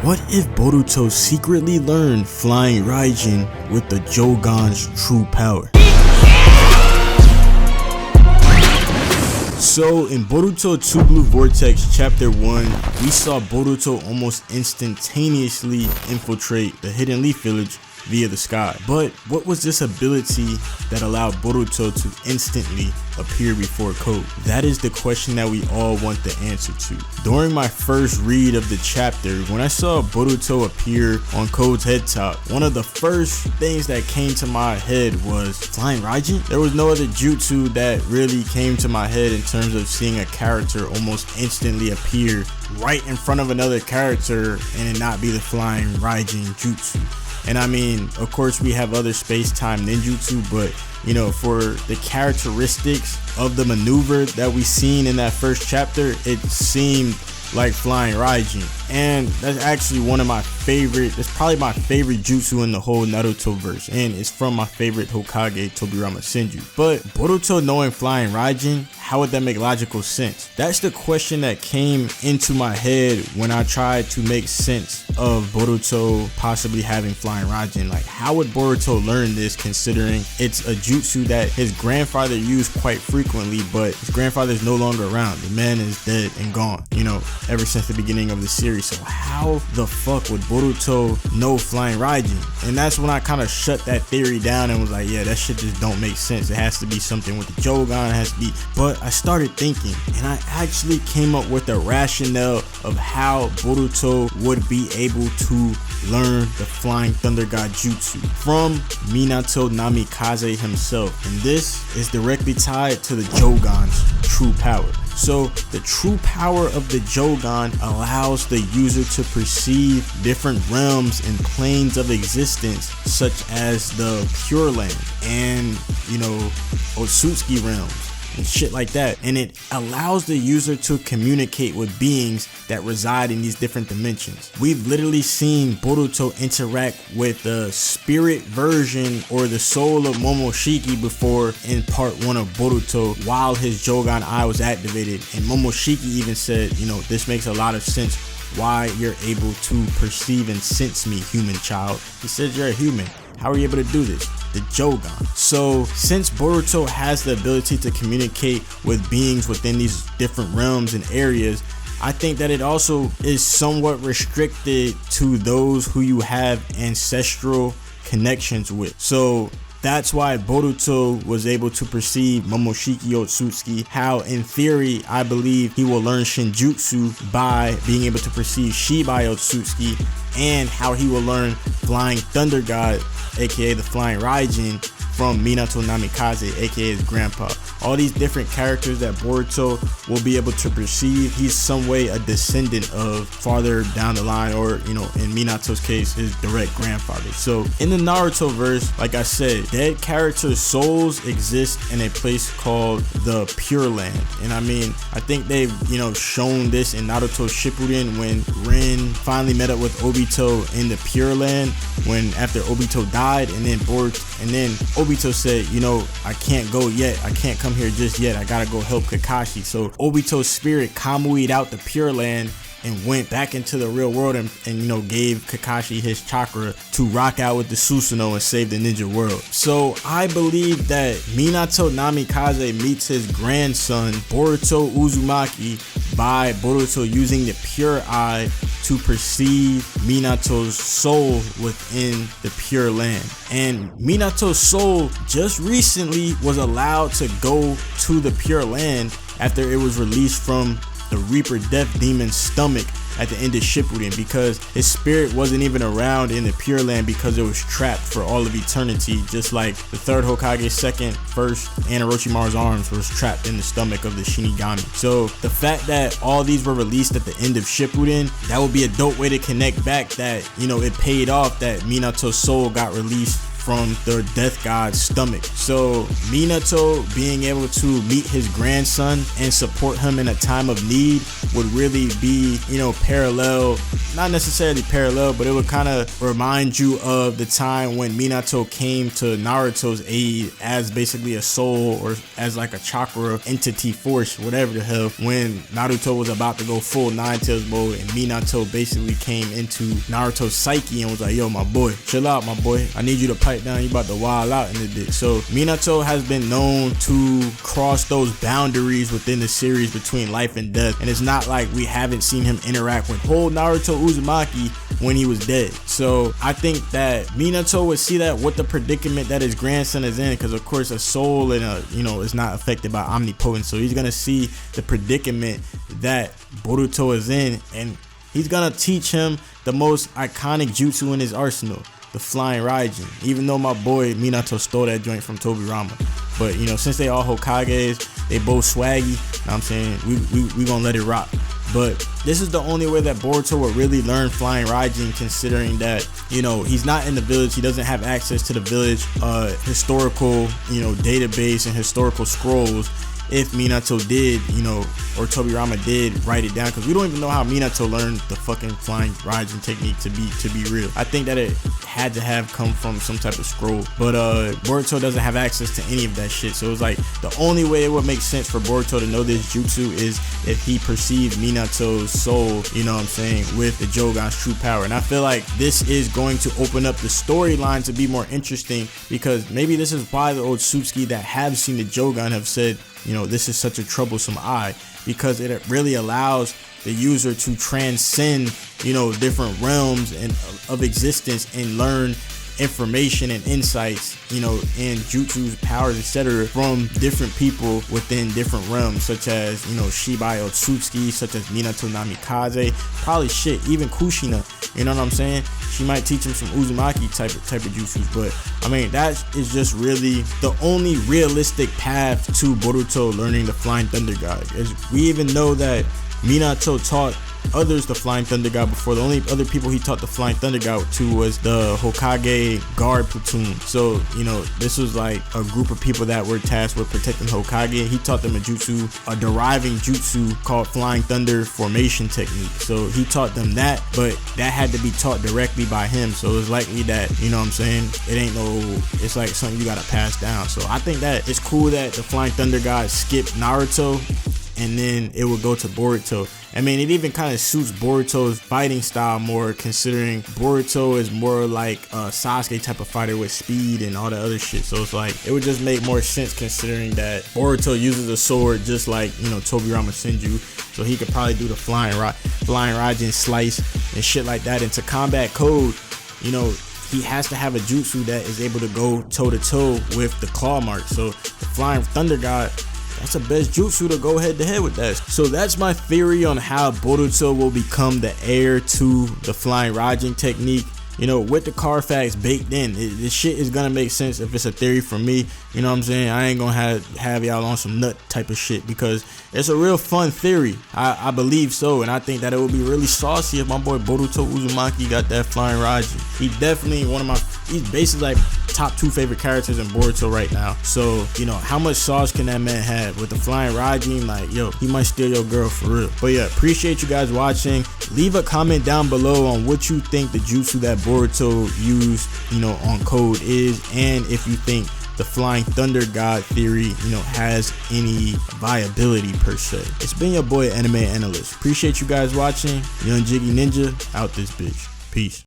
What if Boruto secretly learned Flying Raijin with the JOUGAN's true power? So in Boruto 2 Blue Vortex chapter 1, we saw Boruto almost instantaneously infiltrate the Hidden Leaf Village via the sky. But what was this ability that allowed Boruto to instantly appear before Code? That is the question that we all want the answer to. During my first read of the chapter, when I saw Boruto appear on Code's head top, one of the first things that came to my head was Flying Raijin. There was no other jutsu that really came to my head in terms of seeing a character almost instantly appear right in front of another character and it not be the Flying Raijin Jutsu. And I mean, of course we have other space-time ninjutsu, but you know, for the characteristics of the maneuver that we seen in that first chapter, it seemed like Flying Raijin. And that's actually one of my favorite, that's probably my favorite jutsu in the whole Naruto verse, and it's from my favorite Hokage, Tobirama Senju. But Boruto knowing Flying Raijin, how would that make logical sense? That's the question that came into my head when I tried to make sense of Boruto possibly having Flying Raijin. Like, how would Boruto learn this, considering it's a jutsu that his grandfather used quite frequently, but his grandfather is no longer around. The man is dead and gone, you know, ever since the beginning of the series. So how the fuck would Boruto know Flying Raijin? And that's when I kind of shut that theory down and was like, yeah, that shit just don't make sense. It has to be something with the JOUGAN, it has to be. But I started thinking, and I actually came up with a rationale of how Boruto would be able to learn the Flying Thunder God Jutsu from Minato Namikaze himself. And this is directly tied to the JOUGAN's true power. So the true power of the JOUGAN allows the user to perceive different realms and planes of existence, such as the Pure Land and, you know, Otsutsuki realms and shit like that. And it allows the user to communicate with beings that reside in these different dimensions. We've literally seen Boruto interact with the spirit version or the soul of Momoshiki before in part 1 of Boruto while his JOUGAN eye was activated. And Momoshiki even said, you know, this makes a lot of sense why you're able to perceive and sense me, human child. He says you're a human. How are you able to do this? The JOUGAN. So since Boruto has the ability to communicate with beings within these different realms and areas, I think that it also is somewhat restricted to those who you have ancestral connections with. So that's why Boruto was able to perceive Momoshiki Otsutsuki, how in theory I believe he will learn Shinjutsu by being able to perceive Shibai Otsutsuki, and how he will learn Flying Thunder God, aka the Flying Raijin, from Minato Namikaze, aka his grandpa. All these different characters that Boruto will be able to perceive, he's some way a descendant of farther down the line, or, you know, in Minato's case, his direct grandfather. So in the Naruto verse, like I said, dead characters' souls exist in a place called the Pure Land. And I mean, I think they've, you know, shown this in Naruto Shippuden when Rin finally met up with Obito in the Pure Land, when after Obito died, and then Obito said, you know, I can't go yet, I can't come here just yet, I gotta go help Kakashi. So Obito's spirit kamui'd out the Pure Land and went back into the real world and you know, gave Kakashi his chakra to rock out with the Susanoo and save the ninja world. So I believe that Minato Namikaze meets his grandson Boruto Uzumaki by Boruto using the Pure Eye to perceive Minato's soul within the Pure Land. And Minato's soul just recently was allowed to go to the Pure Land after it was released from the Reaper Death Demon's stomach at the end of Shippuden, because his spirit wasn't even around in the Pure Land because it was trapped for all of eternity, just like the third Hokage, second, first, and Orochimaru's arms was trapped in the stomach of the Shinigami. So the fact that all these were released at the end of Shippuden, that would be a dope way to connect back that, you know, it paid off that Minato's soul got released from the death god's stomach. So Minato being able to meet his grandson and support him in a time of need would really be, you know, parallel, not necessarily parallel, but it would kind of remind you of the time when Minato came to Naruto's aid as basically a soul or as like a chakra entity force, whatever the hell, when Naruto was about to go full Nine Tails mode and Minato basically came into Naruto's psyche and was like, yo, my boy, chill out, my boy, I need you to pipe down, you about to wild out in the dick. So Minato has been known to cross those boundaries within the series between life and death, and it's not like we haven't seen him interact with whole Naruto Uzumaki when he was dead. So I think that Minato would see that what the predicament that his grandson is in, because of course a soul and a, you know, is not affected by omnipotence, so he's gonna see the predicament that Boruto is in, and he's gonna teach him the most iconic jutsu in his arsenal, the Flying Raijin, even though my boy Minato stole that joint from Tobirama. But you know, since they all Hokages, they both swaggy, you know what I'm saying, we gonna let it rock. But this is the only way that Boruto would really learn Flying Raijin, considering that, you know, he's not in the village, he doesn't have access to the village historical, you know, database and historical scrolls. If Minato did, you know, or Tobirama did write it down, because we don't even know how Minato learned the fucking Flying Raijin technique to be real. I think that it had to have come from some type of scroll, but Boruto doesn't have access to any of that shit. So it's like the only way it would make sense for Boruto to know this jutsu is if he perceived Minato's soul, you know what I'm saying, with the JOUGAN's true power. And I feel like this is going to open up the storyline to be more interesting, because maybe this is why the Otsutsuki that have seen the JOUGAN have said, you know, this is such a troublesome eye, because it really allows the user to transcend, you know, different realms and of existence and learn information and insights, you know, and jutsus, powers, etc. from different people within different realms, such as, you know, Shibai Otsutsuki, such as Minato Namikaze, probably shit, even Kushina, you know what I'm saying? She might teach him some Uzumaki type of jutsus, but I mean, that is just really the only realistic path to Boruto learning the Flying Thunder God. As we even know that Minato taught others the Flying Thunder God before. The only other people he taught the Flying Thunder God to was the Hokage guard platoon. So, you know, this was like a group of people that were tasked with protecting Hokage. He taught them a jutsu, a deriving jutsu called Flying Thunder formation technique. So he taught them that, but that had to be taught directly by him. So it's likely that, you know what I'm saying, it ain't no, it's like something you gotta pass down. So I think that it's cool that the Flying Thunder God skipped Naruto and then it would go to Boruto. I mean, it even kind of suits Boruto's fighting style more, considering Boruto is more like a Sasuke type of fighter with speed and all that other shit. So it's like, it would just make more sense considering that Boruto uses a sword just like, you know, Tobirama Senju. So he could probably do the Flying Raijin slice and shit like that. And to combat Code, you know, he has to have a jutsu that is able to go toe to toe with the claw mark. So the Flying Thunder God, that's the best jutsu to go head to head with that. So that's my theory on how Boruto will become the heir to the Flying Raijin technique. You know, with the Carfax baked in, this shit is gonna make sense if it's a theory from me. You know what I'm saying? I ain't gonna have y'all on some nut type of shit, because it's a real fun theory. I believe so, and I think that it would be really saucy if my boy Boruto Uzumaki got that Flying Raijin. He definitely he's basically like top 2 favorite characters in Boruto right now. So, you know, how much sauce can that man have with the Flying Raijin? Like, yo, he might steal your girl for real. But yeah, appreciate you guys watching. Leave a comment down below on what you think the jutsu that Boruto used, you know, on Code is, and if you think the Flying Thunder God theory, you know, has any viability per se. It's been your boy Anime Analyst. Appreciate you guys watching. Young Jiggy Ninja out this bitch. Peace.